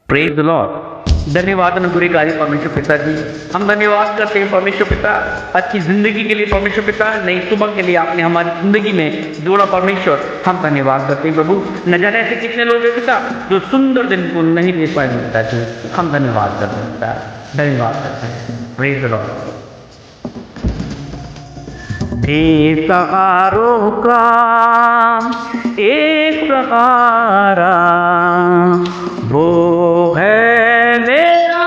Praise the Lord. धन्यवाद अनुग्रहकारी परमेश्वर पिता जी, हम धन्यवाद करते हैं परमेश्वर पिता अच्छी जिंदगी के लिए। परमेश्वर पिता नई सुबह के लिए आपने हमारी जिंदगी में जोड़ा परमेश्वर, हम धन्यवाद करते हैं प्रभु। न जाने ऐसे कितने लोग हैं पिता जो सुंदर दिन को नहीं देख पाएंगे पिता जी, हम धन्यवाद करते हैं पिता, धन्यवाद करते हैं। Praise the Lord. बेसहारों का एक सहारा वो है मेरा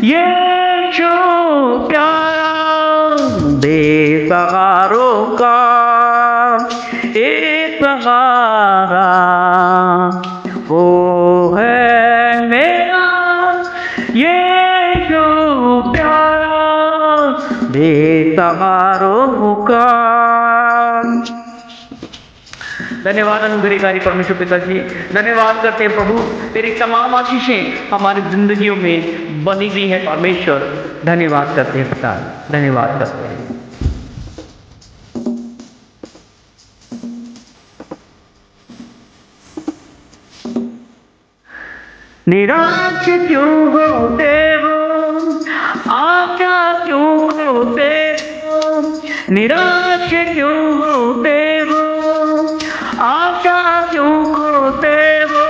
यीशु प्यारा। बेसहारों का एक सहारा वो है मेरा यीशु प्यारा। बेसहारों का धन्यवाद अनुग्रहकारी परमेश्वर पिता जी, धन्यवाद करते हैं प्रभु, तेरी तमाम आशीषें हमारी जिंदगियों में बनी हुई है परमेश्वर। धन्यवाद करते हैं पिता, धन्यवाद करते हैं। निराश क्यों होते हो, आशा क्यों होते हो, निराश क्यों होते हो, आशा क्यों खोते हो।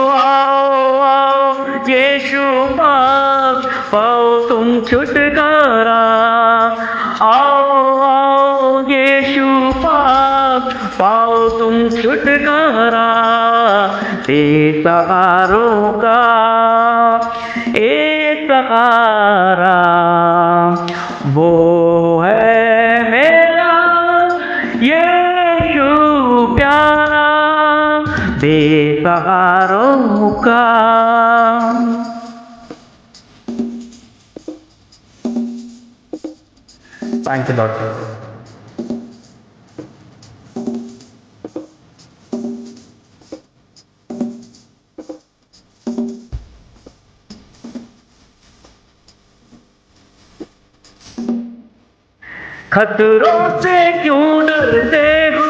आओ आओ यीशु पास पाओ तुम छुटकारा। आओ आओ यीशु पास पाओ तुम छुटकारा। बेसहारों का एक सहारा वो है मेरा यीशु प्यारा। बेसहारों का थैंक यू लॉर्ड। खतरों से क्यों डरते हो,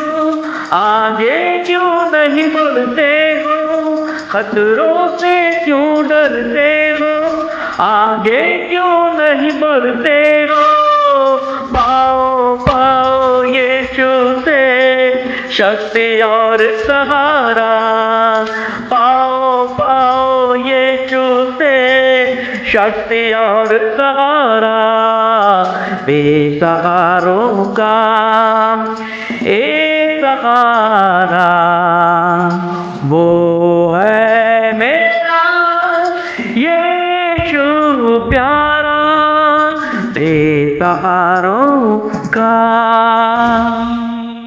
आगे क्यों नहीं बढ़ते हो। खतरों से क्यों डरते हो, आगे क्यों नहीं बढ़ते हो। पाओ पाओ यीशु से शक्ति और सहारा। पाओ पाओ यीशु से शक्ति और सहारा। बेसहारों का एक सहारा वो है मेरा यीशु प्यारा। बेसहारों का